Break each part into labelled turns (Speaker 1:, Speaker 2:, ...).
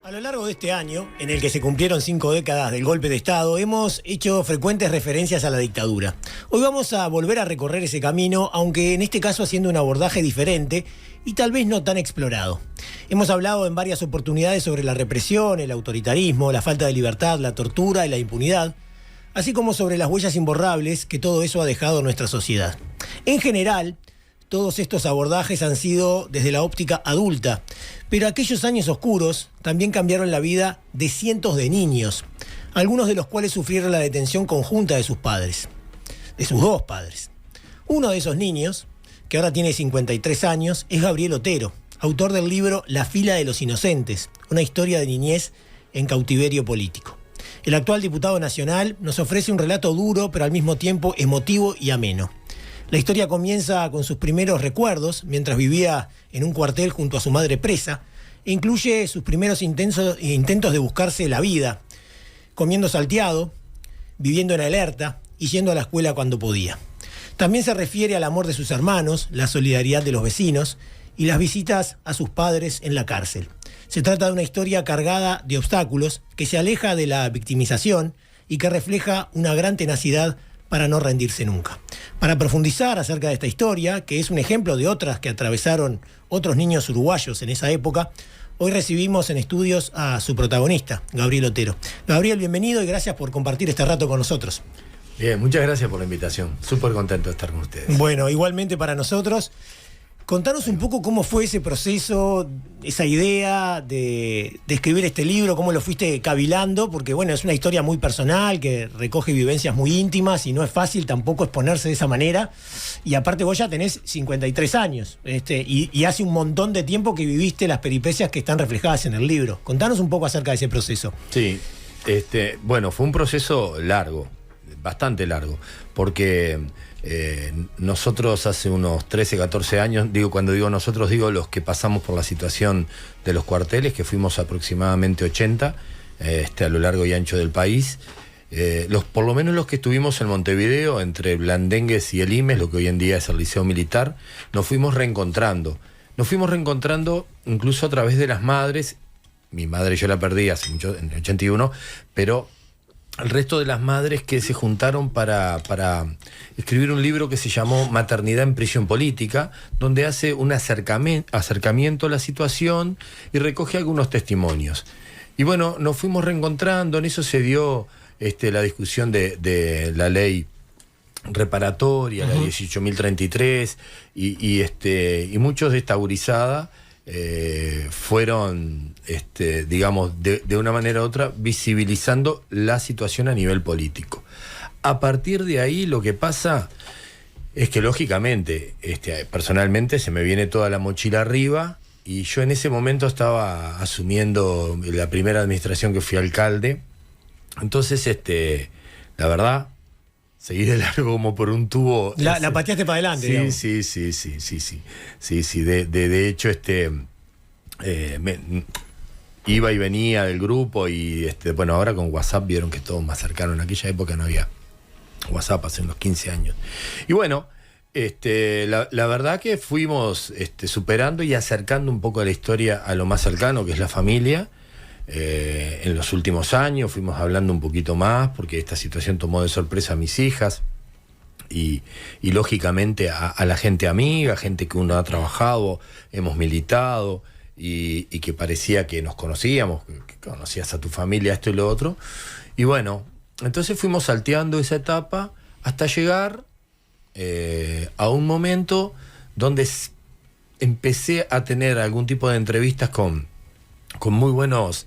Speaker 1: A lo largo de este año, en el que se cumplieron 5 décadas del golpe de Estado, hemos hecho frecuentes referencias a la dictadura. Hoy vamos a volver a recorrer ese camino, aunque en este caso haciendo un abordaje diferente y tal vez no tan explorado. Hemos hablado en varias oportunidades sobre la represión, el autoritarismo, la falta de libertad, la tortura y la impunidad, así como sobre las huellas imborrables que todo eso ha dejado en nuestra sociedad. En general, todos estos abordajes han sido desde la óptica adulta, pero aquellos años oscuros también cambiaron la vida de cientos de niños, algunos de los cuales sufrieron la detención conjunta de sus padres, de sus dos padres. Uno de esos niños, que ahora tiene 53 años, es Gabriel Otero, autor del libro La fila de los inocentes, una historia de niñez en cautiverio político. El actual diputado nacional nos ofrece un relato duro, pero al mismo tiempo emotivo y ameno. La historia comienza con sus primeros recuerdos mientras vivía en un cuartel junto a su madre presa e incluye sus primeros intentos de buscarse la vida, comiendo salteado, viviendo en alerta y yendo a la escuela cuando podía. También se refiere al amor de sus hermanos, la solidaridad de los vecinos y las visitas a sus padres en la cárcel. Se trata de una historia cargada de obstáculos que se aleja de la victimización y que refleja una gran tenacidad para no rendirse nunca. Para profundizar acerca de esta historia, que es un ejemplo de otras que atravesaron otros niños uruguayos en esa época, hoy recibimos en estudios a su protagonista, Gabriel Otero. Gabriel, bienvenido y gracias por compartir este rato con nosotros.
Speaker 2: Bien, muchas gracias por la invitación. Súper contento de estar con ustedes.
Speaker 1: Bueno, igualmente para nosotros. Contanos un poco cómo fue ese proceso, esa idea de escribir este libro, cómo lo fuiste cavilando, porque bueno, es una historia muy personal que recoge vivencias muy íntimas y no es fácil tampoco exponerse de esa manera. Y aparte vos ya tenés 53 años y hace un montón de tiempo que viviste las peripecias que están reflejadas en el libro. Contanos un poco acerca de ese proceso.
Speaker 2: Sí, bueno, fue un proceso largo, bastante largo, porque nosotros hace unos 13, 14 años, cuando digo nosotros, digo los que pasamos por la situación de los cuarteles, que fuimos aproximadamente 80 a lo largo y ancho del país, por lo menos los que estuvimos en Montevideo, entre Blandengues y el IMES, lo que hoy en día es el Liceo Militar, nos fuimos reencontrando incluso a través de las madres. Mi madre yo la perdí hace mucho, en el 81, pero el resto de las madres que se juntaron para escribir un libro que se llamó Maternidad en prisión política, donde hace un acercamiento a la situación y recoge algunos testimonios. Y bueno, nos fuimos reencontrando, en eso se dio la discusión de la ley reparatoria, la 18.033, y muchos de esta gurizada fueron, digamos, de una manera u otra, visibilizando la situación a nivel político. A partir de ahí, lo que pasa es que, lógicamente, personalmente se me viene toda la mochila arriba, y yo en ese momento estaba asumiendo la primera administración que fui alcalde. Entonces, la verdad, seguí de largo como por un tubo.
Speaker 1: La pateaste para adelante, digamos.
Speaker 2: Sí. De hecho, iba y venía del grupo y, bueno, ahora con WhatsApp vieron que es todo más cercano. En aquella época no había WhatsApp, hace unos 15 años. Y bueno, la verdad que fuimos superando y acercando un poco a la historia a lo más cercano, que es la familia. En los últimos años fuimos hablando un poquito más porque esta situación tomó de sorpresa a mis hijas y lógicamente a la gente amiga, gente que uno ha trabajado, hemos militado y que parecía que nos conocíamos, que conocías a tu familia, esto y lo otro. Y bueno, entonces fuimos salteando esa etapa hasta llegar a un momento donde empecé a tener algún tipo de entrevistas con muy buenos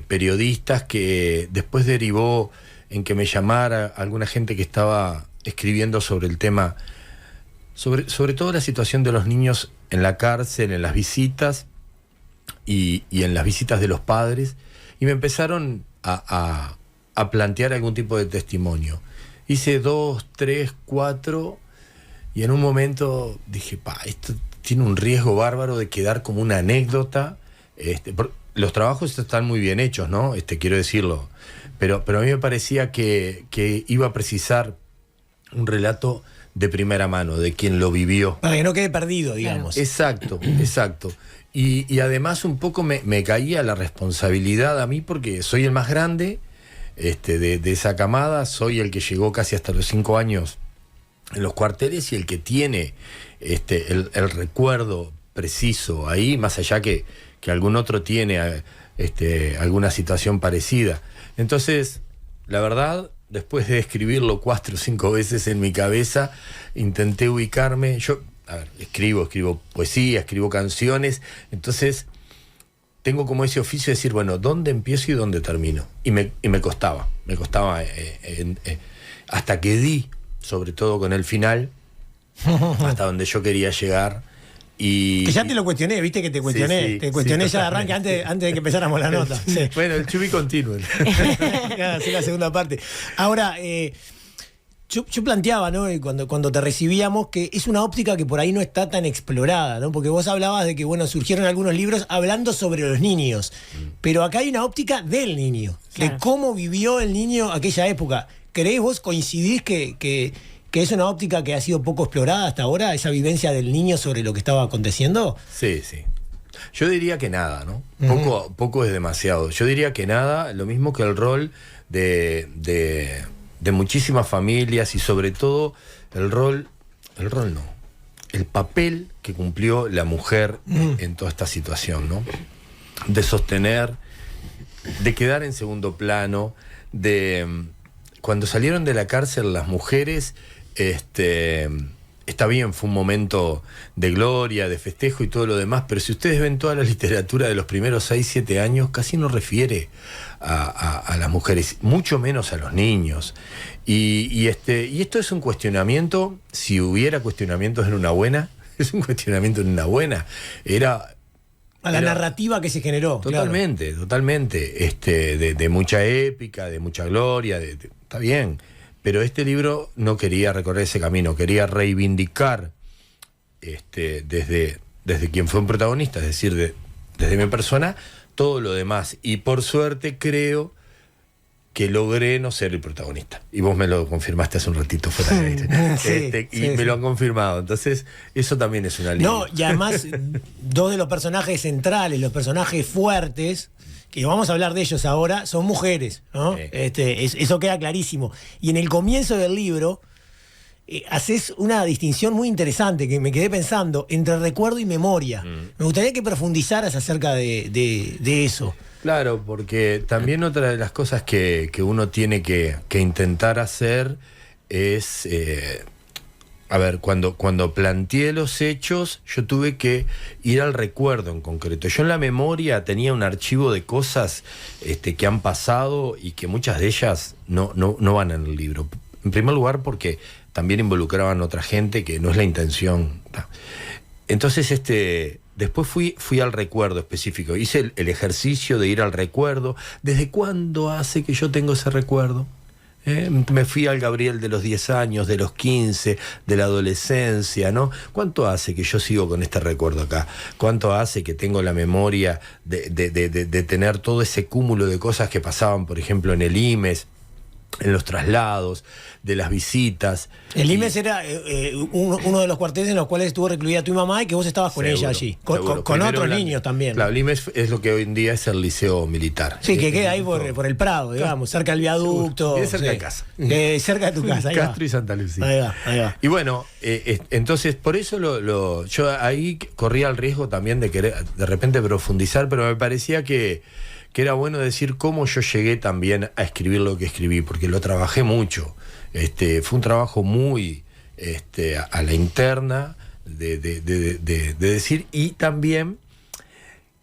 Speaker 2: periodistas, que después derivó en que me llamara alguna gente que estaba escribiendo sobre el tema, sobre todo la situación de los niños en la cárcel, en las visitas y en las visitas de los padres, y me empezaron a plantear algún tipo de testimonio. Hice 2, 3, 4 y en un momento dije, esto tiene un riesgo bárbaro de quedar como una anécdota. Los trabajos están muy bien hechos, ¿no? Quiero decirlo. Pero a mí me parecía que iba a precisar un relato de primera mano, de quien lo vivió.
Speaker 1: Para que no quede perdido, digamos.
Speaker 2: Exacto. Y además un poco me caía la responsabilidad a mí porque soy el más grande de esa camada, soy el que llegó casi hasta los 5 años en los cuarteles y el que tiene el recuerdo preciso ahí, más allá que algún otro tiene alguna situación parecida. Entonces, la verdad, después de escribirlo 4 o 5 veces en mi cabeza, intenté ubicarme. Yo, a ver, escribo poesía, escribo canciones, entonces tengo como ese oficio de decir, bueno, ¿dónde empiezo y dónde termino? Y me costaba hasta que di, sobre todo con el final, hasta donde yo quería llegar. Y
Speaker 1: que ya te lo cuestioné, viste que te cuestioné.
Speaker 2: Sí,
Speaker 1: te cuestioné ya de
Speaker 2: totalmente.
Speaker 1: arranque antes de que empezáramos la nota. Sí.
Speaker 2: Bueno, el to be continued.
Speaker 1: Sí, la segunda parte. Ahora, yo planteaba, ¿no? Cuando te recibíamos, que es una óptica que por ahí no está tan explorada, ¿no? Porque vos hablabas de que, bueno, surgieron algunos libros hablando sobre los niños. Pero acá hay una óptica del niño,
Speaker 3: Claro.
Speaker 1: de cómo vivió el niño aquella época. ¿Creés vos, coincidís que es una óptica que ha sido poco explorada hasta ahora, esa vivencia del niño sobre lo que estaba aconteciendo?
Speaker 2: Sí. Yo diría que nada, ¿no? Poco es demasiado. Yo diría que nada, lo mismo que el rol de muchísimas familias y sobre todo el papel que cumplió la mujer en toda esta situación, ¿no? De sostener, de quedar en segundo plano, cuando salieron de la cárcel las mujeres, está bien, fue un momento de gloria, de festejo y todo lo demás, pero si ustedes ven toda la literatura de los primeros 6, 7 años, casi no refiere a las mujeres, mucho menos a los niños. Y esto es un cuestionamiento, si hubiera cuestionamientos en una buena, es un cuestionamiento en una buena.
Speaker 1: A la narrativa que se generó.
Speaker 2: Totalmente,
Speaker 1: claro.
Speaker 2: totalmente. De mucha épica, de mucha gloria, está bien. Pero este libro no quería recorrer ese camino, quería reivindicar desde quien fue un protagonista, es decir, desde mi persona, todo lo demás. Y por suerte creo que logré no ser el protagonista. Y vos me lo confirmaste hace un ratito fuera de aire. Y me lo han confirmado. Entonces, eso también es una línea.
Speaker 1: No, y además, dos de los personajes centrales, los personajes fuertes, que vamos a hablar de ellos ahora, son mujeres, ¿no?
Speaker 2: Sí.
Speaker 1: Eso queda clarísimo. Y en el comienzo del libro haces una distinción muy interesante que me quedé pensando entre recuerdo y memoria. Me gustaría que profundizaras acerca de eso.
Speaker 2: Claro, porque también otra de las cosas que uno tiene que intentar hacer es... A ver, cuando planteé los hechos, yo tuve que ir al recuerdo en concreto. Yo en la memoria tenía un archivo de cosas que han pasado y que muchas de ellas no van en el libro. En primer lugar, porque también involucraban a otra gente, que no es la intención. Entonces, después fui al recuerdo específico. Hice el ejercicio de ir al recuerdo. ¿Desde cuándo hace que yo tengo ese recuerdo? Me fui al Gabriel de los 10 años, de los 15, de la adolescencia, ¿no? ¿Cuánto hace que yo sigo con este recuerdo acá? ¿Cuánto hace que tengo la memoria de tener todo ese cúmulo de cosas que pasaban, por ejemplo, en el IMES, en los traslados, de las visitas?
Speaker 1: El IMES era uno de los cuarteles en los cuales estuvo recluida tu mamá y que vos estabas con ella allí. Con
Speaker 2: Primero
Speaker 1: otros niños también.
Speaker 2: Claro, el IMES es lo que hoy en día es el liceo militar.
Speaker 1: Sí, que queda ahí por el Prado, digamos, cerca del viaducto.
Speaker 2: Bien cerca de casa.
Speaker 1: Cerca de tu casa, ahí
Speaker 2: Castro
Speaker 1: va.
Speaker 2: y Santa Lucía.
Speaker 1: Ahí va.
Speaker 2: Y bueno, entonces por eso yo ahí corría el riesgo también de querer de repente profundizar, pero me parecía que era bueno decir cómo yo llegué también a escribir lo que escribí, porque lo trabajé mucho. Fue un trabajo muy a la interna de decir, y también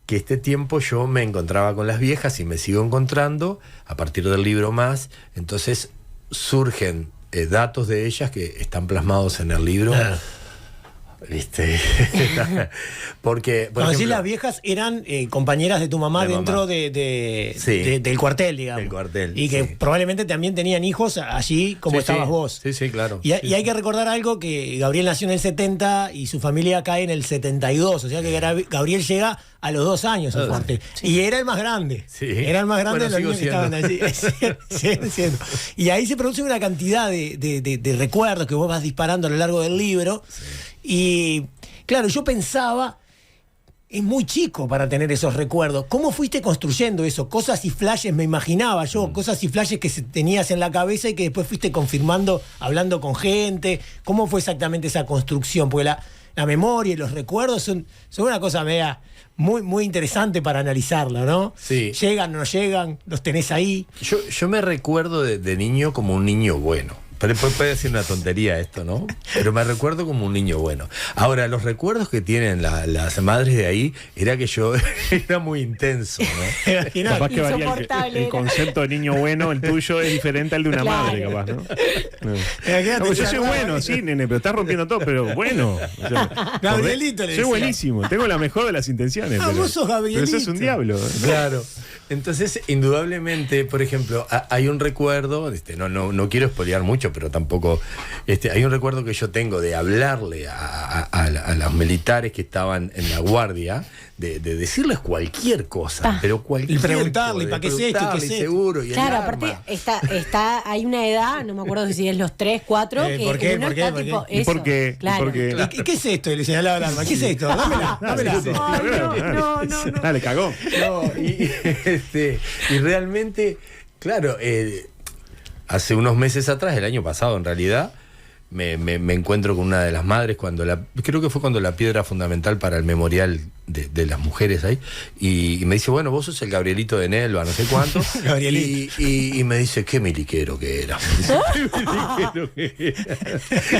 Speaker 2: que este tiempo yo me encontraba con las viejas y me sigo encontrando a partir del libro más, entonces surgen datos de ellas que están plasmados en el libro. ¿Viste? Porque, por
Speaker 1: Cuando decís
Speaker 2: ejemplo,
Speaker 1: las viejas eran compañeras de tu mamá
Speaker 2: De
Speaker 1: dentro
Speaker 2: mamá.
Speaker 1: del cuartel, digamos.
Speaker 2: Del cuartel,
Speaker 1: Y que
Speaker 2: sí.
Speaker 1: probablemente también tenían hijos allí como
Speaker 2: Sí,
Speaker 1: estabas
Speaker 2: sí.
Speaker 1: vos.
Speaker 2: Sí, claro.
Speaker 1: Y hay que recordar algo, que Gabriel nació en el 70 y su familia cae en el 72. O sea que Gabriel llega a los 2 años al cuartel. Y era el más grande.
Speaker 2: Sí.
Speaker 1: Era el más grande
Speaker 2: Bueno,
Speaker 1: de los
Speaker 2: sigo
Speaker 1: niños que estaban allí. Siguen siendo. Y ahí se produce una cantidad de recuerdos que vos vas disparando a lo largo del libro. Y claro, yo pensaba es muy chico para tener esos recuerdos. ¿Cómo fuiste construyendo eso? Cosas y flashes, me imaginaba yo, cosas y flashes que tenías en la cabeza y que después fuiste confirmando hablando con gente. ¿Cómo fue exactamente esa construcción? Porque la memoria y los recuerdos son una cosa media muy, muy interesante para analizarla, ¿no?
Speaker 2: Sí.
Speaker 1: Llegan, no llegan, los tenés ahí.
Speaker 2: Yo me recuerdo de niño como un niño bueno. Pero puede decir una tontería esto, ¿no? Pero me recuerdo como un niño bueno. Ahora, los recuerdos que tienen las madres de ahí era que yo era muy intenso, ¿no?
Speaker 3: Capaz que varía el concepto de niño bueno, el tuyo es diferente al de una madre, capaz, ¿no? No, yo soy bueno, sí, nene, pero estás rompiendo todo, pero bueno. O sea,
Speaker 1: Gabrielito le
Speaker 3: soy
Speaker 1: decía.
Speaker 3: buenísimo, tengo la mejor de las intenciones.
Speaker 1: Vos sos Gabrielito.
Speaker 3: Pero sos un diablo.
Speaker 2: Claro. Entonces, indudablemente, por ejemplo, hay un recuerdo, no quiero espolear mucho, pero tampoco, hay un recuerdo que yo tengo de hablarle a los militares que estaban en la guardia, de decirles cualquier cosa, pero cualquier
Speaker 1: y preguntarle,
Speaker 2: cosa,
Speaker 1: ¿para qué es esto? ¿Qué es esto?
Speaker 2: Seguro, y
Speaker 4: Claro,
Speaker 2: el
Speaker 4: aparte
Speaker 2: arma.
Speaker 4: hay una edad, no me acuerdo si es los 3, 4, que
Speaker 1: ¿por qué?
Speaker 4: uno
Speaker 1: ¿Por qué?
Speaker 4: está
Speaker 1: ¿Por qué?
Speaker 4: tipo
Speaker 3: ¿Y
Speaker 4: eso.
Speaker 3: por qué?
Speaker 4: Claro.
Speaker 3: ¿Y por qué?
Speaker 1: ¿Y qué es esto? Y le señalaba el arma. ¿Qué es esto? Dámela.
Speaker 4: No.
Speaker 3: Dale, cagó.
Speaker 2: No, y realmente, claro, hace unos meses atrás, el año pasado en realidad, me encuentro con una de las madres creo que fue cuando la piedra fundamental para el memorial de las mujeres ahí, y me dice, bueno, vos sos el Gabrielito de Nelva, no sé cuánto.
Speaker 1: Gabrielito.
Speaker 2: Y me dice, qué miliquero que era. Me dice, qué miliquero que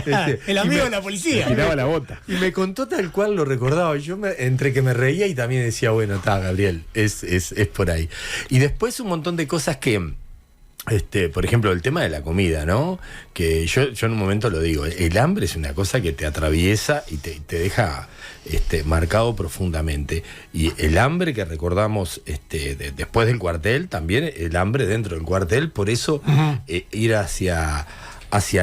Speaker 2: era.
Speaker 1: El amigo de la policía.
Speaker 3: Tiraba la bota.
Speaker 2: Y me contó tal cual lo recordaba. Yo entre que me reía y también decía, bueno, está, Gabriel, es por ahí. Y después un montón de cosas que, por ejemplo, el tema de la comida, ¿no? Que yo en un momento lo digo, el hambre es una cosa que te atraviesa y te deja marcado profundamente. Y el hambre que recordamos después del cuartel, también el hambre dentro del cuartel, por eso ir hacia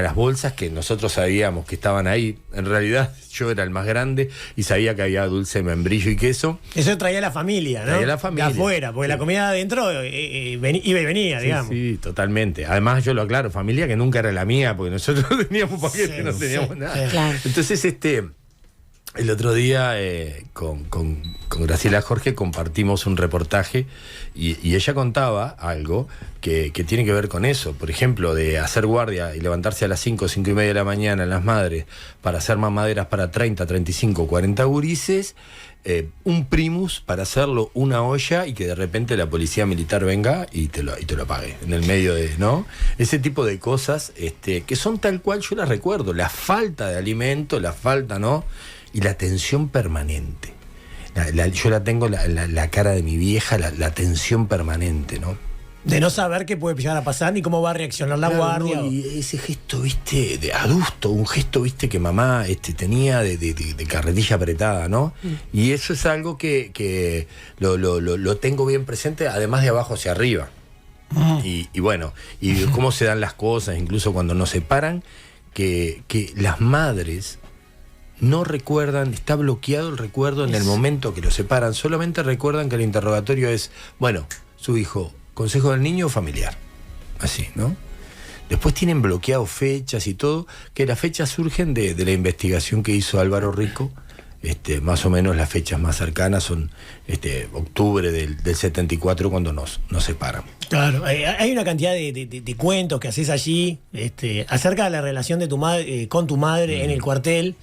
Speaker 2: las bolsas que nosotros sabíamos que estaban ahí. En realidad yo era el más grande y sabía que había dulce, membrillo y queso.
Speaker 1: Eso traía la familia, ¿no?
Speaker 2: Traía la familia.
Speaker 1: De afuera, porque la comida de adentro iba y venía, digamos.
Speaker 2: Sí, totalmente. Además, yo lo aclaro, familia que nunca era la mía, porque nosotros teníamos paquete,
Speaker 1: Sí,
Speaker 2: no teníamos
Speaker 1: sí,
Speaker 2: nada.
Speaker 1: sí.
Speaker 4: Claro.
Speaker 2: Entonces, el otro día con Graciela Jorge compartimos un reportaje y ella contaba algo que tiene que ver con eso. Por ejemplo, de hacer guardia y levantarse a las 5 y media de la mañana las madres para hacer mamaderas para 30, 35, 40 gurises, un primus para hacerlo una olla y que de repente la policía militar venga y te lo apague en el medio de, ¿no? Ese tipo de cosas que son tal cual yo las recuerdo. La falta de alimento, la falta, ¿no? Y la tensión permanente. Yo la tengo, la cara de mi vieja, la tensión permanente, ¿no?
Speaker 1: De no saber qué puede llegar a pasar ni cómo va a reaccionar la
Speaker 2: Claro,
Speaker 1: guardia.
Speaker 2: ¿no? Y ese gesto, viste, de adusto, un gesto, viste, que mamá tenía de carretilla apretada, ¿no? Y eso es algo que lo tengo bien presente, además de abajo hacia arriba. Y bueno, y cómo se dan las cosas, incluso cuando nos separan, que las madres no recuerdan, está bloqueado el recuerdo en el momento que lo separan, solamente recuerdan que el interrogatorio es, bueno, su hijo, consejo del niño o familiar, así, ¿no? Después tienen bloqueado fechas y todo, que las fechas surgen de la investigación que hizo Álvaro Rico. Más o menos las fechas más cercanas son octubre del 74 cuando nos separan.
Speaker 1: Claro, hay una cantidad de cuentos que haces allí acerca de la relación de tu madre con tu madre en el cuartel.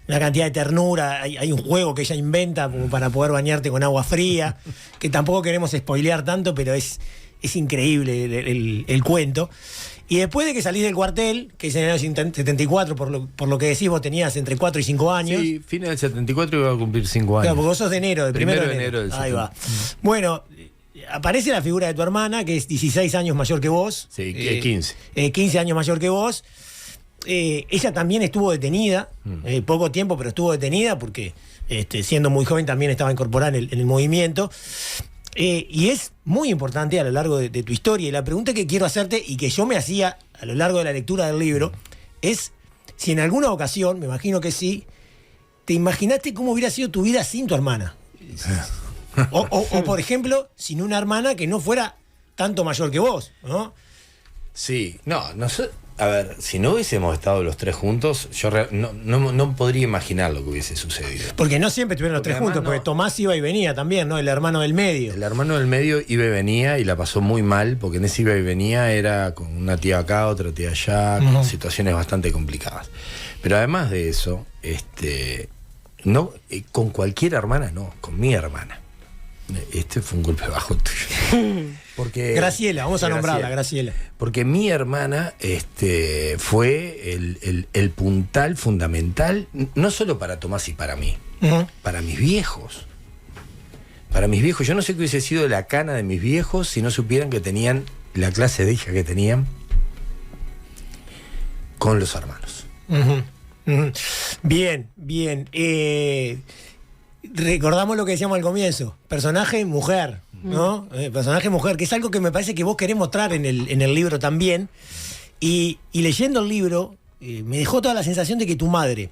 Speaker 1: Una cantidad de ternura, hay un juego que ella inventa como para poder bañarte con agua fría, que tampoco queremos spoilear tanto, pero es increíble el cuento. Y después de que salís del cuartel, que es en el año 74, por lo que decís, vos tenías entre 4 y 5 años.
Speaker 2: Sí, fines del 74 iba a cumplir 5 años.
Speaker 1: Claro, porque vos sos de enero, de primero de enero.
Speaker 2: del
Speaker 1: Ahí
Speaker 2: 70.
Speaker 1: va. Bueno, aparece la figura de tu hermana, que es 16 años mayor que vos.
Speaker 2: Sí, 15.
Speaker 1: 15 años mayor que vos. Ella también estuvo detenida, poco tiempo, pero estuvo detenida porque siendo muy joven también estaba incorporada en el movimiento. Y es muy importante a lo largo de tu historia. Y la pregunta que quiero hacerte y que yo me hacía a lo largo de la lectura del libro es si en alguna ocasión, me imagino que sí, te imaginaste cómo hubiera sido tu vida sin tu hermana. O por ejemplo, sin una hermana que no fuera tanto mayor que vos, ¿no?
Speaker 2: Sí, no sé. A ver, si no hubiésemos estado los tres juntos, yo no podría imaginar lo que hubiese sucedido.
Speaker 1: Porque no siempre estuvieron los tres juntos, porque Tomás iba y venía también, ¿no? El hermano del medio.
Speaker 2: El hermano del medio iba y venía y la pasó muy mal, porque en ese iba y venía era con una tía acá, otra tía allá, con situaciones bastante complicadas. Pero además de eso, no, con cualquier hermana no, con mi hermana. Este fue un golpe bajo tuyo. Porque,
Speaker 1: Graciela, vamos a nombrarla, Graciela.
Speaker 2: Porque mi hermana fue el puntal fundamental, no solo para Tomás y para mí, para mis viejos. Para mis viejos, yo no sé qué hubiese sido la cana de mis viejos si no supieran que tenían la clase de hija que tenían con los hermanos.
Speaker 1: Bien. Recordamos lo que decíamos al comienzo, personaje mujer, ¿no? Personaje mujer, que es algo que me parece que vos querés mostrar en el libro también. Y leyendo el libro, me dejó toda la sensación de que tu madre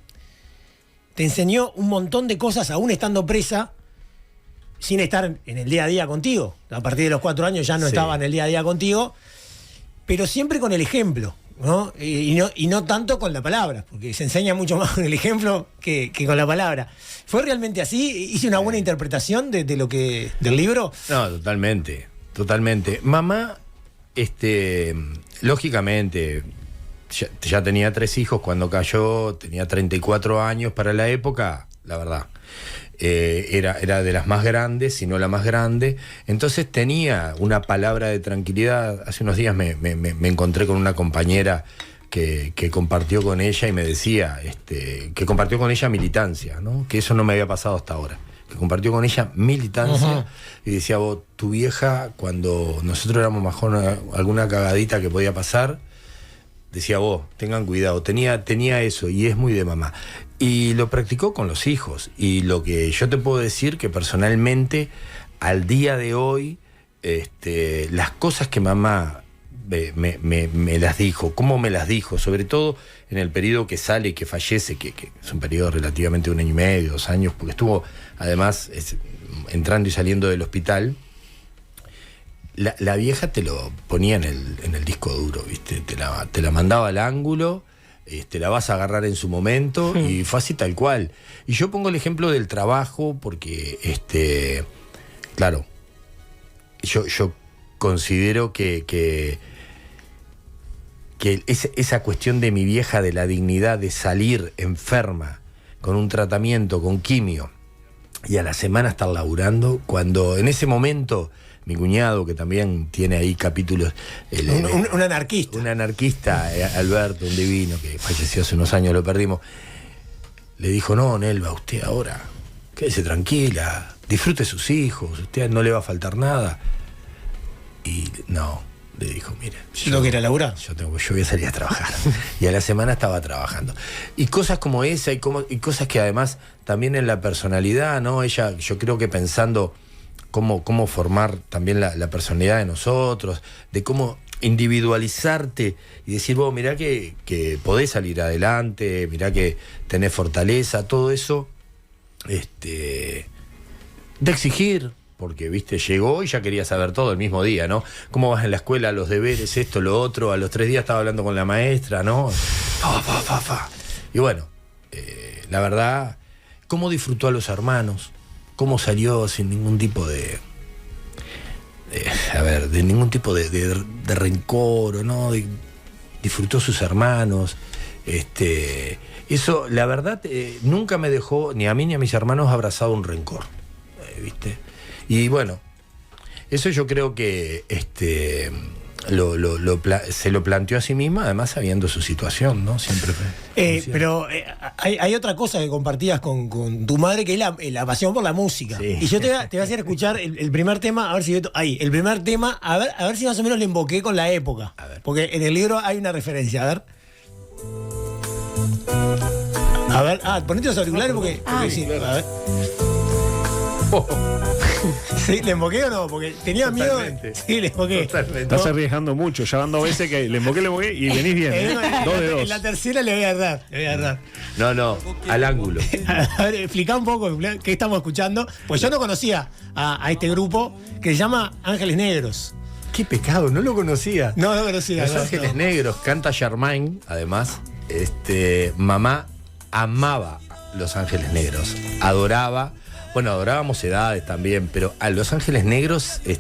Speaker 1: te enseñó un montón de cosas aún estando presa, sin estar en el día a día contigo. A partir de los 4 años ya no estaba en el día a día contigo, pero siempre con el ejemplo, ¿no? Y no tanto con la palabra, porque se enseña mucho más con el ejemplo que con la palabra. ¿Fue realmente así? ¿Hice una buena interpretación del libro?
Speaker 2: No, totalmente. Mamá, lógicamente, ya tenía 3 hijos cuando cayó, tenía 34 años para la época, la verdad. Era de las más grandes, si no la más grande. Entonces tenía una palabra de tranquilidad. Hace unos días me encontré con una compañera que compartió con ella y me decía que compartió con ella militancia, ¿no? Que eso no me había pasado hasta ahora. Que compartió con ella militancia y decía, vos, tu vieja, cuando nosotros éramos más jóvenes, alguna cagadita que podía pasar, decía, vos, tengan cuidado. Tenía eso y es muy de mamá. Y lo practicó con los hijos. Y lo que yo te puedo decir que personalmente, al día de hoy, las cosas que mamá me las dijo, cómo me las dijo, sobre todo en el periodo que sale y que fallece, que es un periodo relativamente de 1 año y medio, 2 años, porque estuvo además entrando y saliendo del hospital. La vieja te lo ponía en el disco duro, ¿viste? Te la mandaba al ángulo, la vas a agarrar en su momento, y fue así tal cual. Y yo pongo el ejemplo del trabajo porque, claro, yo considero que esa cuestión de mi vieja, de la dignidad de salir enferma con un tratamiento, con quimio, y a la semana estar laburando, cuando en ese momento mi cuñado, que también tiene ahí capítulos,
Speaker 1: un anarquista.
Speaker 2: Un anarquista, Alberto, un divino, que falleció hace unos años, lo perdimos, le dijo, no, Nelva, usted ahora quédese tranquila, disfrute sus hijos, usted no le va a faltar nada. Y no, le dijo, mire,
Speaker 1: ¿no quiere laburar?
Speaker 2: Yo voy a salir a trabajar. Y a la semana estaba trabajando. Y cosas como esa, y cosas que además también en la personalidad, ¿no? Ella, yo creo que pensando cómo formar también la personalidad de nosotros, de cómo individualizarte y decir, vos, mirá que podés salir adelante, mirá que tenés fortaleza, todo eso, de exigir. Porque, viste, llegó y ya quería saber todo el mismo día, ¿no? ¿Cómo vas en la escuela? Los deberes, esto, lo otro. A los 3 días estaba hablando con la maestra, ¿no? Y bueno, la verdad, cómo disfrutó a los hermanos, cómo salió sin ningún tipo de ningún tipo de rencor, ¿no? Disfrutó a sus hermanos. Eso, la verdad, nunca me dejó, ni a mí ni a mis hermanos, abrazado un rencor, ¿viste? Y bueno, eso yo creo que se lo planteó a sí misma, además sabiendo su situación, ¿no? Siempre
Speaker 1: pero hay otra cosa que compartías con tu madre, que es la pasión por la música.
Speaker 2: Sí.
Speaker 1: Y yo te voy a hacer escuchar el primer tema, a ver si ahí, el primer tema, a ver si más o menos le invoqué con la época.
Speaker 2: A ver.
Speaker 1: Porque en el libro hay una referencia, a ver, ponete los auriculares porque sí,
Speaker 2: claro.
Speaker 1: a ver. ¿Sí? ¿Le emboqué o no? Porque tenía
Speaker 2: Totalmente.
Speaker 1: miedo. Sí, le emboqué.
Speaker 2: Totalmente.
Speaker 3: Estás arriesgando mucho, ya van 2 veces que le emboqué y venís bien, ¿eh? 2 de 2.
Speaker 1: En la tercera le voy a dar.
Speaker 2: No, al ángulo.
Speaker 1: A ver, explica un poco qué estamos escuchando. Pues yo no conocía a este grupo que se llama Ángeles Negros.
Speaker 2: Qué pecado, no lo conocía.
Speaker 1: No lo conocía.
Speaker 2: Los Ángeles Negros, canta Germain, además. Mamá amaba Los Ángeles Negros, adoraba. Bueno, adorábamos Edades también, pero a Los Ángeles Negros es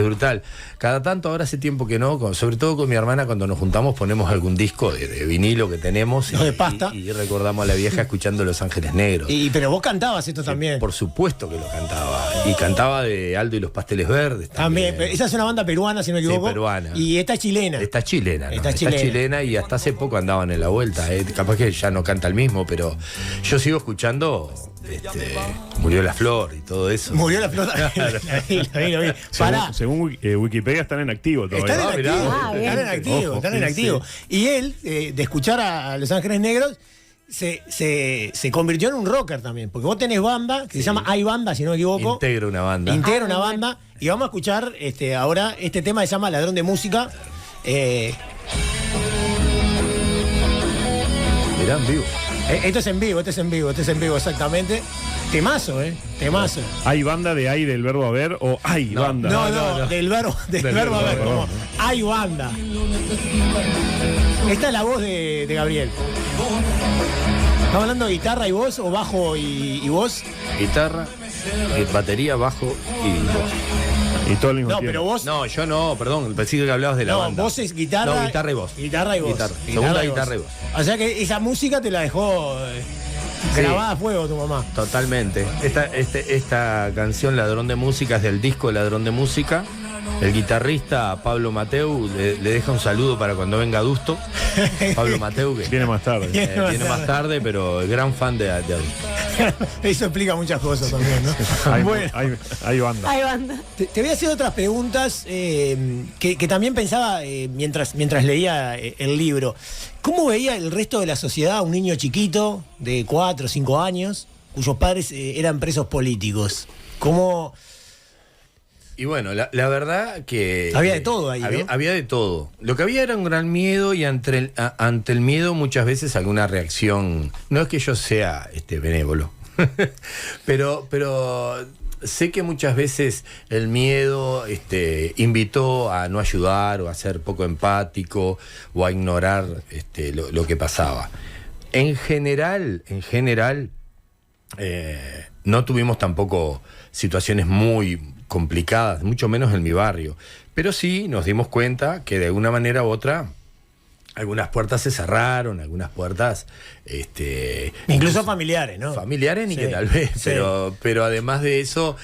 Speaker 2: brutal. Cada tanto, ahora hace tiempo que no, sobre todo con mi hermana, cuando nos juntamos ponemos algún disco de vinilo que tenemos
Speaker 1: de pasta.
Speaker 2: Y recordamos a la vieja escuchando Los Ángeles Negros.
Speaker 1: Pero vos cantabas esto también.
Speaker 2: Por supuesto que lo cantaba. Y cantaba de Aldo y los Pasteles Verdes también.
Speaker 1: Esa es una banda peruana, si no me equivoco.
Speaker 2: Sí, peruana.
Speaker 1: Y esta es chilena.
Speaker 2: Esta es chilena, ¿no? Esta es chilena y hasta hace poco andaban en la vuelta. Capaz que ya no canta el mismo, pero yo sigo escuchando Murió la Flor y todo eso.
Speaker 1: Murió la Flor. Lo vi.
Speaker 3: Según Wikipedia están en activo todavía.
Speaker 1: Están en activo. Y él, de escuchar a Los Ángeles Negros, se convirtió en un rocker también. Porque vos tenés banda, que se llama Hay Banda, si no me equivoco.
Speaker 2: Integra una banda.
Speaker 1: Y vamos a escuchar ahora este tema que se llama Ladrón de Música.
Speaker 2: Mirá, en vivo.
Speaker 1: Esto es en vivo, exactamente. Temazo, temazo.
Speaker 3: ¿Hay banda de ahí del verbo haber o hay banda?
Speaker 1: No, del verbo haber, como hay banda. Esta es la voz de Gabriel. ¿Estamos hablando de guitarra y voz o bajo y voz?
Speaker 2: Guitarra, batería, bajo y voz.
Speaker 3: Y todo el mismo tiempo.
Speaker 2: Pero vos. No, yo no, perdón, pensé que hablabas de la banda.
Speaker 1: Vos es guitarra.
Speaker 2: No, guitarra y voz.
Speaker 1: Guitarra y voz.
Speaker 2: Segunda guitarra y voz.
Speaker 1: O sea que esa música te la dejó grabada a fuego tu mamá.
Speaker 2: Totalmente. Esta canción, Ladrón de Música, es del disco Ladrón de Música. El guitarrista Pablo Mateu le deja un saludo para cuando venga Adusto. Pablo Mateu, que
Speaker 3: viene más tarde.
Speaker 2: Viene más tarde, pero es gran fan de Adusto.
Speaker 1: Eso explica muchas cosas también, ¿no?
Speaker 3: Hay banda.
Speaker 4: Hay banda.
Speaker 1: Te voy a hacer otras preguntas que también pensaba mientras leía el libro. ¿Cómo veía el resto de la sociedad a un niño chiquito de 4 o 5 años cuyos padres eran presos políticos? ¿Cómo...?
Speaker 2: Y bueno, la verdad que...
Speaker 1: Había de todo ahí, ¿no?
Speaker 2: Había de todo. Lo que había era un gran miedo y ante el miedo muchas veces alguna reacción. No es que yo sea benévolo, pero sé que muchas veces el miedo invitó a no ayudar o a ser poco empático o a ignorar lo que pasaba. En general, no tuvimos tampoco situaciones muy complicadas, mucho menos en mi barrio, pero sí nos dimos cuenta que de alguna manera u otra algunas puertas se cerraron, algunas puertas
Speaker 1: incluso familiares, ¿no?
Speaker 2: Familiares ni que tal vez, sí. pero además de eso,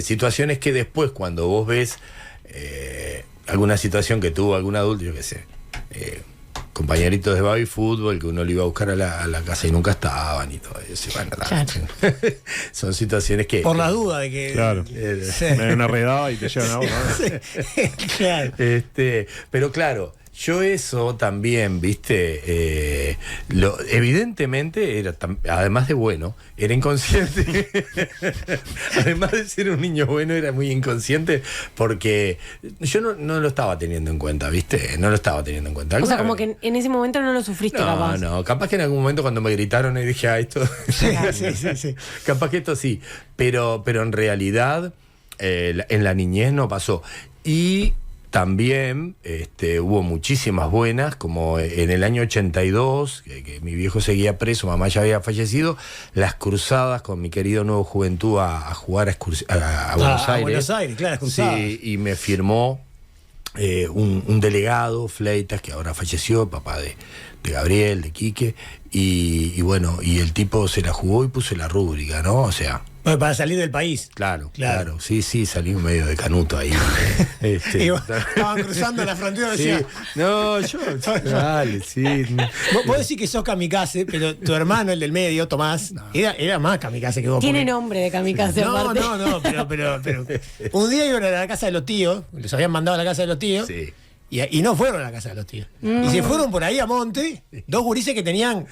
Speaker 2: situaciones que después cuando vos ves alguna situación que tuvo algún adulto, yo qué sé, compañeritos de baby fútbol que uno le iba a buscar a la casa y nunca estaban y todo eso. Bueno, claro. Son situaciones que...
Speaker 1: Por la duda de que...
Speaker 3: Claro. Me dan una redada y te llevan a uno.
Speaker 1: Claro.
Speaker 2: Pero claro, yo eso también, viste, evidentemente era, además de bueno, era inconsciente. Además de ser un niño bueno, era muy inconsciente porque yo no lo estaba teniendo en cuenta, viste, no lo estaba teniendo en cuenta.
Speaker 4: O sea, como que en ese momento no lo sufriste, capaz.
Speaker 2: No, capaz que en algún momento cuando me gritaron y dije, esto... sí. Capaz que esto sí, pero en realidad en la niñez no pasó. Y... también hubo muchísimas buenas, como en el año 82, que mi viejo seguía preso, mamá ya había fallecido, las cruzadas con mi querido Nuevo Juventud a jugar a Buenos Aires.
Speaker 1: A Buenos Aires, claro, las cruzadas.
Speaker 2: Sí, y me firmó un delegado, Fleitas, que ahora falleció, papá de Gabriel, de Quique, y bueno, y el tipo se la jugó y puso la rúbrica, ¿no? O sea...
Speaker 1: Bueno, para salir del país.
Speaker 2: Claro. Sí, salí un medio de canuto ahí.
Speaker 1: Estaban cruzando la frontera y decía...
Speaker 2: Sí. No, yo... Dale, sí.
Speaker 1: Vos decís que sos kamikaze, pero tu hermano, el del medio, Tomás, era más kamikaze que vos.
Speaker 4: Tiene nombre de kamikaze, aparte.
Speaker 1: No, pero... Un día iban a la casa de los tíos, los habían mandado a la casa de los tíos,
Speaker 2: sí.
Speaker 1: Y no fueron a la casa de los tíos. Y se fueron por ahí a Monte, 2 gurises que tenían...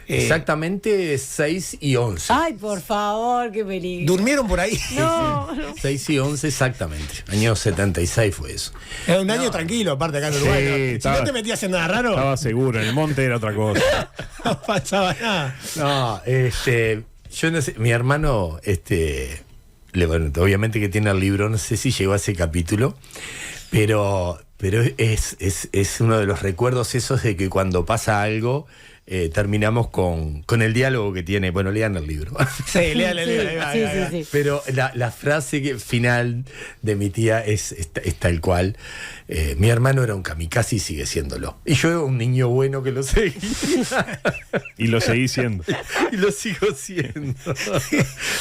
Speaker 2: exactamente 6 y 11.
Speaker 4: Ay, por favor, qué peligro.
Speaker 1: ¿Durmieron por ahí?
Speaker 4: No.
Speaker 2: 6 y 11 exactamente. Año 76 fue eso.
Speaker 1: Era un año tranquilo, aparte acá en Uruguay.
Speaker 3: Sí,
Speaker 1: no te metías en nada raro.
Speaker 3: Estaba seguro, en el monte era otra cosa.
Speaker 1: No pasaba nada.
Speaker 2: No, yo no sé, mi hermano, bueno, obviamente que tiene el libro, no sé si llegó a ese capítulo, pero es uno de los recuerdos esos de que cuando pasa algo, terminamos con el diálogo que tiene. Bueno, lean el libro.
Speaker 1: Sí, lean el libro.
Speaker 4: Sí.
Speaker 2: Pero la frase final de mi tía es tal cual. Mi hermano era un kamikaze y sigue siéndolo. Y yo era un niño bueno que lo seguía.
Speaker 3: Y lo seguí siendo.
Speaker 2: Y lo sigo siendo.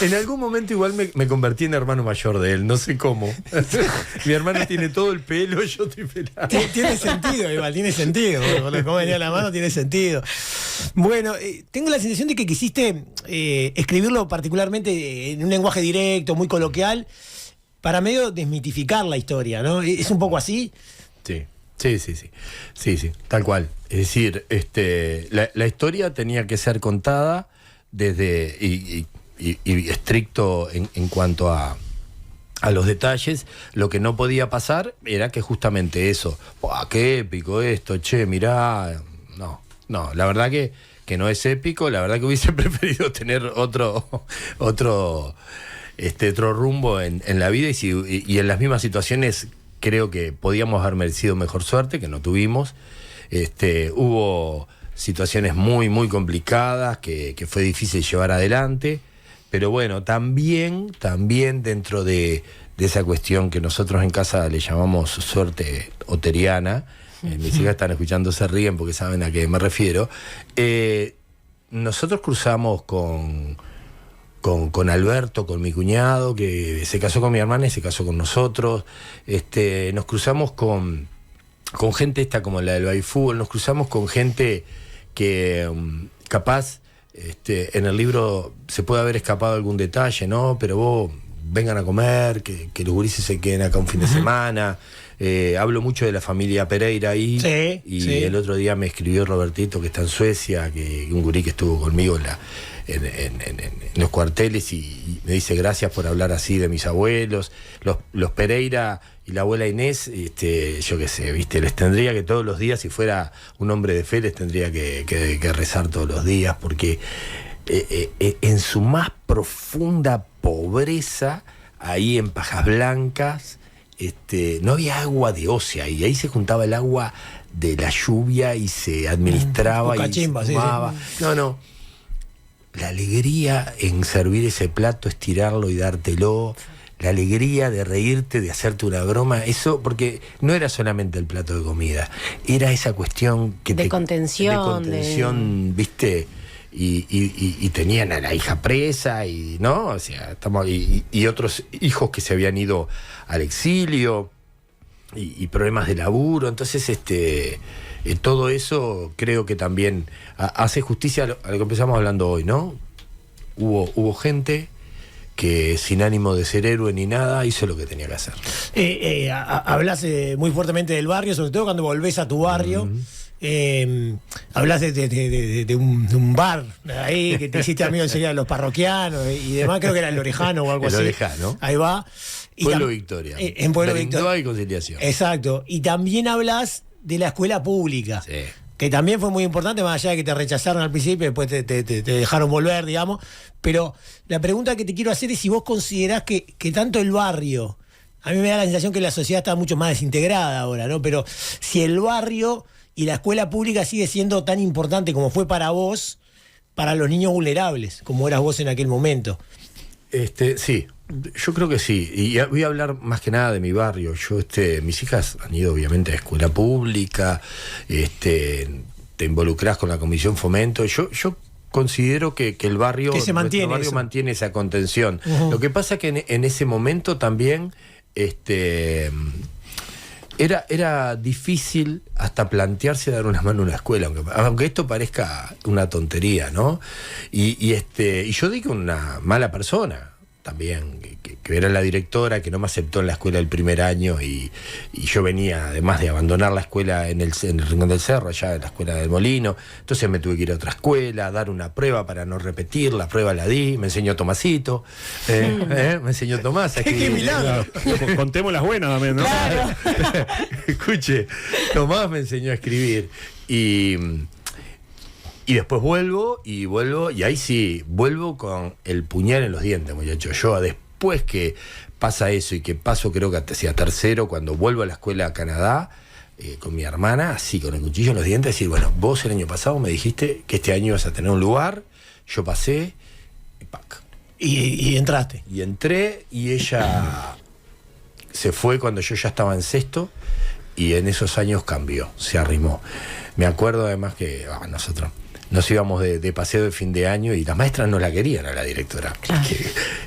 Speaker 2: En algún momento igual me convertí en hermano mayor de él, no sé cómo. Mi hermano tiene todo el pelo, yo estoy pelado.
Speaker 1: Tiene sentido, igual, tiene sentido. Como venía la mano, tiene sentido. Bueno, tengo la sensación de que quisiste escribirlo particularmente en un lenguaje directo, muy coloquial, para medio desmitificar la historia, ¿no? ¿Es un poco así?
Speaker 2: Sí, tal cual. Es decir, la historia tenía que ser contada desde y estricto en cuanto a los detalles. Lo que no podía pasar era que justamente eso, qué épico esto, che, mirá, no, la verdad que no es épico. La verdad que hubiese preferido tener otro rumbo en la vida, y en las mismas situaciones creo que podíamos haber merecido mejor suerte, que no tuvimos. Hubo situaciones muy, muy complicadas que fue difícil llevar adelante, pero bueno, también dentro de esa cuestión que nosotros en casa le llamamos suerte oteriana. Mis hijas están escuchando, se ríen porque saben a qué me refiero. Nosotros cruzamos con Alberto, con mi cuñado, que se casó con mi hermana y se casó con nosotros. Nos cruzamos con gente como la del baby-fútbol, nos cruzamos con gente que capaz en el libro se puede haber escapado algún detalle, ¿no? Pero vos vengan a comer, que los gurises se queden acá un fin de semana. Hablo mucho de la familia Pereira ahí. Sí. El otro día me escribió Robertito, que está en Suecia, un gurí que estuvo conmigo en los cuarteles, y me dice gracias por hablar así de mis abuelos. Los Pereira y la abuela Inés, yo qué sé, ¿viste? Les tendría que todos los días, si fuera un hombre de fe, les tendría que rezar todos los días, porque en su más profunda pobreza, ahí en Pajas Blancas, no había agua de Osea, y ahí se juntaba el agua de la lluvia y se administraba y se tomaba. Sí. No. La alegría en servir ese plato, estirarlo y dártelo, la alegría de reírte, de hacerte una broma, eso, porque no era solamente el plato de comida, era esa cuestión
Speaker 4: de contención,
Speaker 2: ¿viste? Y tenían a la hija presa, y no, o sea, y otros hijos que se habían ido al exilio, y problemas de laburo. Entonces todo eso creo que también hace justicia a lo que empezamos hablando hoy, ¿no? Hubo gente que sin ánimo de ser héroe ni nada hizo lo que tenía que hacer.
Speaker 1: Hablas muy fuertemente del barrio, sobre todo cuando volvés a tu barrio. Hablas de un bar ahí que te hiciste amigo enseguida de los parroquianos y demás. Creo que era el Orejano o algo así.
Speaker 2: El Orejano.
Speaker 1: Ahí va.
Speaker 2: Pueblo Victoria.
Speaker 1: En Pueblo Victoria.
Speaker 2: Y Conciliación.
Speaker 1: Exacto. Y también hablas de la escuela pública.
Speaker 2: Sí.
Speaker 1: Que también fue muy importante, más allá de que te rechazaron al principio, después te dejaron volver, digamos. Pero la pregunta que te quiero hacer es si vos considerás que tanto el barrio, a mí me da la sensación que la sociedad está mucho más desintegrada ahora, ¿no? Pero si el barrio y la escuela pública sigue siendo tan importante como fue para vos, para los niños vulnerables, como eras vos en aquel momento.
Speaker 2: Sí, yo creo que sí. Y voy a hablar más que nada de mi barrio. Mis hijas han ido obviamente a escuela pública, te involucrás con la Comisión Fomento. Yo considero que el barrio,
Speaker 1: que se mantiene,
Speaker 2: nuestro barrio mantiene esa contención. Uh-huh. Lo que pasa es que en ese momento también era difícil hasta plantearse dar una mano a una escuela, aunque esto parezca una tontería, ¿no? Y yo digo una mala persona también, que era la directora, que no me aceptó en la escuela el primer año, y yo venía, además de abandonar la escuela en el Rincón del Cerro, allá en la escuela del Molino, entonces me tuve que ir a otra escuela, a dar una prueba para no repetir, la prueba la di, me enseñó Tomasito, me enseñó Tomás a escribir.
Speaker 1: ¡Qué milagro!
Speaker 3: Contemos las buenas también, ¿no?
Speaker 4: Claro.
Speaker 2: Escuche, Tomás me enseñó a escribir, y después vuelvo, y ahí sí, vuelvo con el puñal en los dientes, muchachos. Yo después que pasa eso y que paso creo que hacia tercero, cuando vuelvo a la escuela a Canadá, con mi hermana, así con el cuchillo en los dientes, decir, bueno, vos el año pasado me dijiste que este año ibas a tener un lugar, yo pasé, y ¡pac!
Speaker 1: Y entraste.
Speaker 2: Y entré y ella se fue cuando yo ya estaba en sexto y en esos años cambió, se arrimó. Me acuerdo además que nosotros nos íbamos de paseo de fin de año y las maestras no la querían a la directora.
Speaker 4: Claro.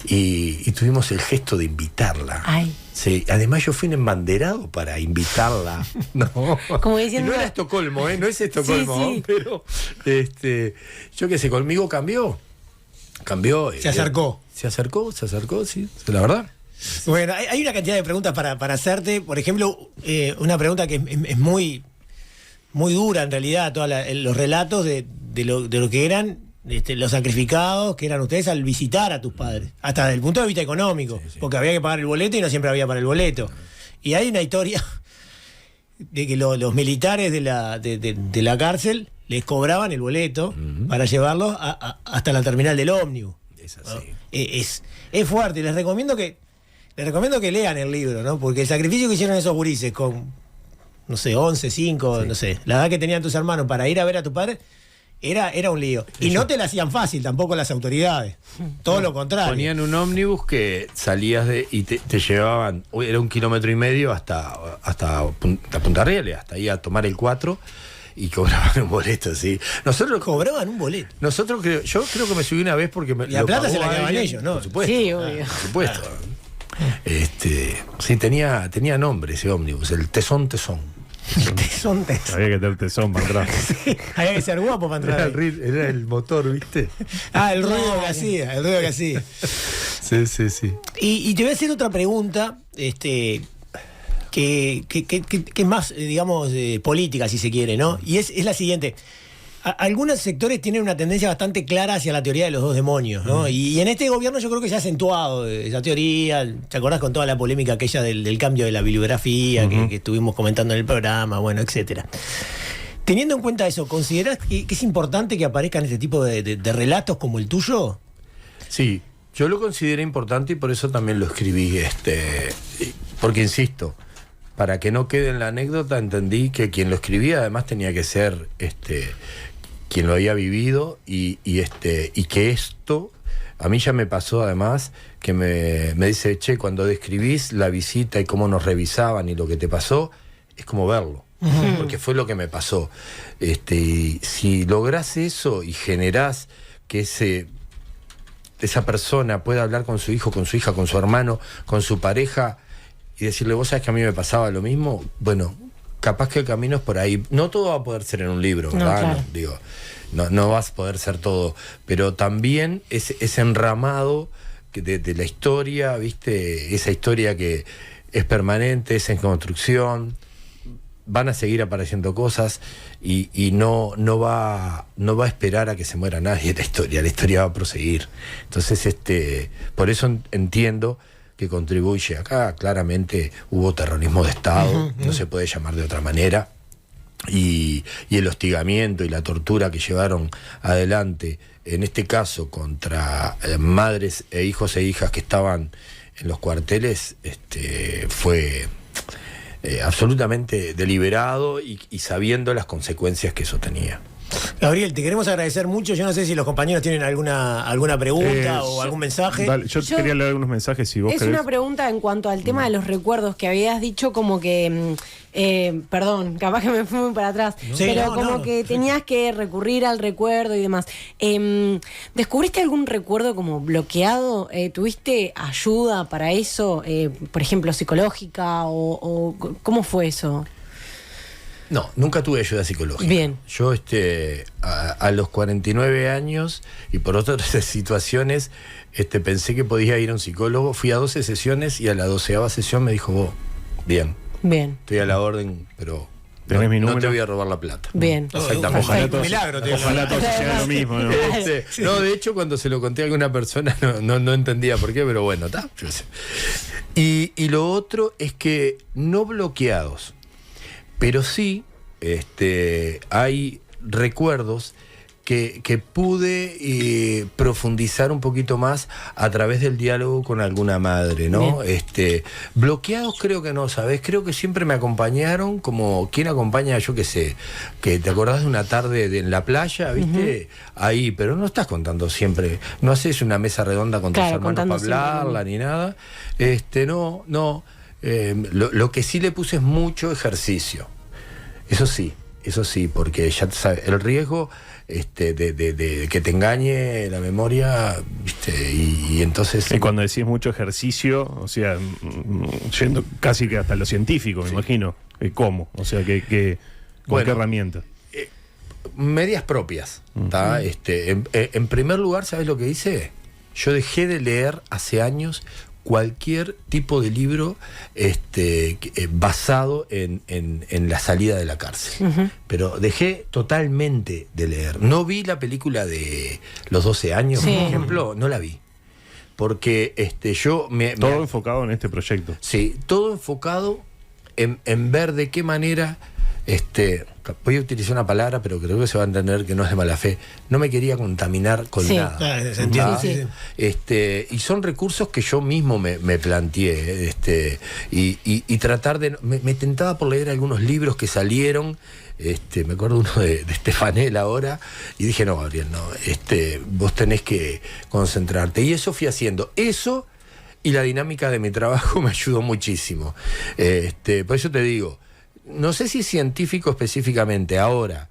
Speaker 2: Y tuvimos el gesto de invitarla.
Speaker 4: Ay.
Speaker 2: Sí, además yo fui un embanderado para invitarla. No,
Speaker 4: como diciendo,
Speaker 2: no era Estocolmo, no es Estocolmo,
Speaker 4: sí.
Speaker 2: pero yo qué sé, conmigo cambió.
Speaker 1: Se acercó.
Speaker 2: Se acercó, sí, la verdad.
Speaker 1: Bueno, hay una cantidad de preguntas para hacerte. Por ejemplo, una pregunta que es muy, muy dura en realidad, todos los relatos de lo que eran los sacrificados que eran ustedes al visitar a tus padres, hasta desde el punto de vista económico, sí. Porque había que pagar el boleto y no siempre había para el boleto. Y hay una historia de que los militares de la cárcel les cobraban el boleto para llevarlos hasta la terminal del ómnibus.
Speaker 2: Es así.
Speaker 1: Es fuerte. Les recomiendo que lean el libro, ¿no? Porque el sacrificio que hicieron esos gurises con, no sé, 11, 5, sí. No sé, la edad que tenían tus hermanos para ir a ver a tu padre, era un lío. Y no te la hacían fácil tampoco las autoridades. Todo lo contrario.
Speaker 2: Ponían un ómnibus que salías y te llevaban, era 1,5 kilómetros hasta Punta Rieles, hasta ahí a tomar el 4 y cobraban un boleto, sí. Nosotros
Speaker 1: cobraban un boleto.
Speaker 2: Yo creo que me subí una vez porque
Speaker 1: y la plata se la quedaban ellos, ¿no?
Speaker 2: Por supuesto.
Speaker 4: Sí, obvio.
Speaker 2: Por supuesto. Sí, tenía nombre ese ómnibus, el Tesón.
Speaker 1: Tesón.
Speaker 3: Había que tener tesón para entrar.
Speaker 1: Sí, había que ser guapo para entrar.
Speaker 2: Era el motor, ¿viste?
Speaker 1: El ruido que hacía.
Speaker 2: Sí.
Speaker 1: Y te voy a hacer otra pregunta, que es más, digamos, política, si se quiere, ¿no? Y es la siguiente. Algunos sectores tienen una tendencia bastante clara hacia la teoría de los dos demonios, ¿no? Y en este gobierno yo creo que se ha acentuado esa teoría. ¿Te acordás con toda la polémica aquella del cambio de la bibliografía que estuvimos comentando en el programa, bueno, etcétera? Teniendo en cuenta eso, ¿considerás que es importante que aparezcan este tipo de relatos como el tuyo?
Speaker 2: Sí, yo lo consideré importante y por eso también lo escribí, porque insisto, para que no quede en la anécdota, entendí que quien lo escribía además tenía que ser quien lo había vivido y que esto, a mí ya me pasó además, que me dice, che, cuando describís la visita y cómo nos revisaban y lo que te pasó, es como verlo, porque fue lo que me pasó. Y si lográs eso y generás que esa persona pueda hablar con su hijo, con su hija, con su hermano, con su pareja, y decirle, vos sabés que a mí me pasaba lo mismo, bueno, capaz que el camino es por ahí. No todo va a poder ser en un libro, ¿verdad?
Speaker 4: No, claro.
Speaker 2: No vas a poder ser todo, pero también ese enramado de la historia, ¿viste? Esa historia que es permanente, es en construcción, van a seguir apareciendo cosas y no va a esperar a que se muera nadie la historia va a proseguir. Entonces, por eso entiendo que contribuye. Acá claramente hubo terrorismo de Estado, no se puede llamar de otra manera, y el hostigamiento y la tortura que llevaron adelante, en este caso contra madres e hijos e hijas que estaban en los cuarteles, fue absolutamente deliberado y sabiendo las consecuencias que eso tenía.
Speaker 1: Gabriel, te queremos agradecer mucho. Yo no sé si los compañeros tienen alguna pregunta o algún mensaje.
Speaker 3: Dale, yo quería leer algunos mensajes si vos
Speaker 4: es
Speaker 3: querés.
Speaker 4: Una pregunta en cuanto al tema de los recuerdos que habías dicho, como que perdón, capaz que me fui muy para atrás,
Speaker 1: sí,
Speaker 4: pero que tenías que recurrir al recuerdo y demás. ¿Descubriste algún recuerdo como bloqueado? ¿Tuviste ayuda para eso? Por ejemplo, psicológica o ¿cómo fue eso?
Speaker 2: No, nunca tuve ayuda psicológica.
Speaker 4: Bien.
Speaker 2: Yo a los 49 años y por otras situaciones pensé que podía ir a un psicólogo. Fui a 12 sesiones y a la 12ª sesión me dijo, vos, bien, estoy a la orden, pero no te voy a robar la plata.
Speaker 4: Bien.
Speaker 2: Exactamente.
Speaker 3: Ojalá todos hicieran lo mismo, ¿no?
Speaker 2: No, de hecho, cuando se lo conté a alguna persona no entendía por qué, pero bueno, está. Y lo otro es que no bloqueados, pero sí hay recuerdos que pude profundizar un poquito más a través del diálogo con alguna madre, ¿no? Bloqueados creo que no, ¿sabes? Creo que siempre me acompañaron como quien acompaña, yo qué sé, que te acordás de una tarde en la playa, ¿viste? Ahí, pero no estás contando siempre, no haces una mesa redonda con tus hermanos para hablarla ni nada. No. Lo que sí le puse es mucho ejercicio. Eso sí, porque ya te sabes, el riesgo de que te engañe la memoria, ¿viste? Y entonces...
Speaker 3: Y cuando decís mucho ejercicio, o sea, yendo casi que hasta lo científico, me imagino. ¿Cómo? O sea, ¿con qué herramienta?
Speaker 2: Medias propias. En primer lugar, ¿sabes lo que hice? Yo dejé de leer hace años cualquier tipo de libro basado en la salida de la cárcel. Pero dejé totalmente de leer. No vi la película de los 12 años, por ejemplo, no la vi. Porque
Speaker 3: todo enfocado en este proyecto.
Speaker 2: Sí, todo enfocado en ver de qué manera... voy a utilizar una palabra, pero creo que se va a entender que no es de mala fe. No me quería contaminar con nada. Y son recursos que yo mismo me planteé. Y tratar de... Me tentaba por leer algunos libros que salieron. Me acuerdo uno de Stefanel ahora. Y dije, no, Gabriel, no. Vos tenés que concentrarte. Y eso fui haciendo. Eso y la dinámica de mi trabajo me ayudó muchísimo. Por eso te digo, no sé si científico específicamente, ahora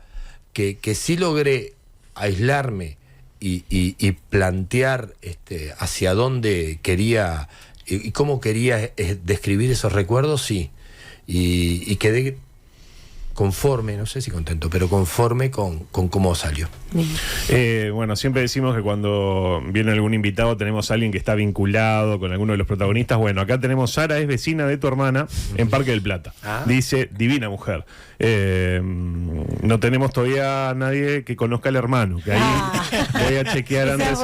Speaker 2: que sí logré aislarme y plantear hacia dónde quería y cómo quería describir esos recuerdos, sí. Y quedé conforme, no sé si contento, pero conforme con cómo salió.
Speaker 3: Bueno, siempre decimos que cuando viene algún invitado tenemos a alguien que está vinculado con alguno de los protagonistas. Bueno, acá tenemos Sara, es vecina de tu hermana en Parque del Plata. Dice, divina mujer. No tenemos todavía a nadie que conozca al hermano, que ahí voy a chequear antes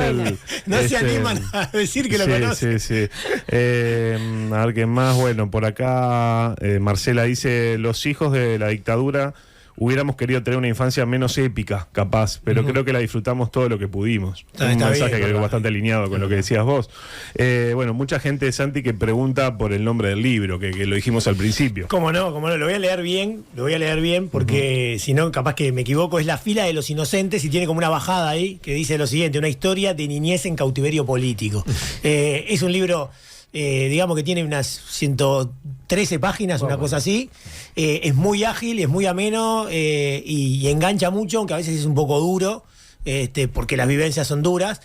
Speaker 1: No se animan a decir que lo conocen.
Speaker 3: Sí. A ver qué más. Bueno, por acá Marcela dice, los hijos de la dictadura hubiéramos querido tener una infancia menos épica, capaz, pero creo que la disfrutamos todo lo que pudimos. Un mensaje que creo bastante alineado con lo que decías vos. Bueno, mucha gente, Santi, que pregunta por el nombre del libro, que lo dijimos al principio.
Speaker 1: ¿Cómo no? Lo voy a leer bien, porque si no, capaz que me equivoco. Es La fila de los inocentes y tiene como una bajada ahí que dice lo siguiente: una historia de niñez en cautiverio político. Es un libro... digamos que tiene unas 113 páginas, una cosa así. Es muy ágil, es muy ameno y engancha mucho, aunque a veces es un poco duro, porque las vivencias son duras,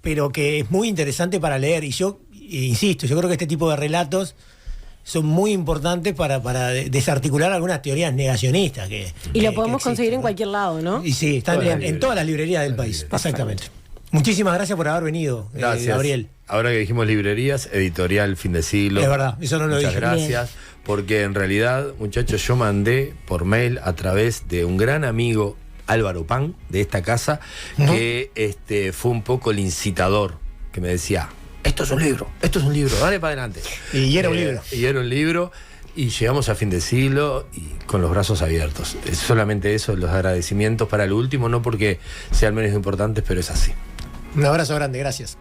Speaker 1: pero que es muy interesante para leer. Y yo insisto, yo creo que este tipo de relatos son muy importantes para desarticular algunas teorías negacionistas.
Speaker 4: Y lo podemos conseguir en cualquier lado, ¿no?
Speaker 1: Y sí, están en todas las librerías del país. Exactamente. Muchísimas gracias por haber venido, Gabriel.
Speaker 2: Ahora que dijimos librerías, Editorial Fin de Siglo.
Speaker 1: Es verdad, eso no lo dije.
Speaker 2: Muchas gracias, porque en realidad, muchachos, yo mandé por mail a través de un gran amigo, Álvaro Pan, de esta casa, que fue un poco el incitador, que me decía, esto es un libro, dale para adelante.
Speaker 1: Y era un libro.
Speaker 2: Y llegamos a Fin de Siglo y con los brazos abiertos. Es solamente eso, los agradecimientos para el último, no porque sean menos importantes, pero es así.
Speaker 1: Un abrazo grande, gracias.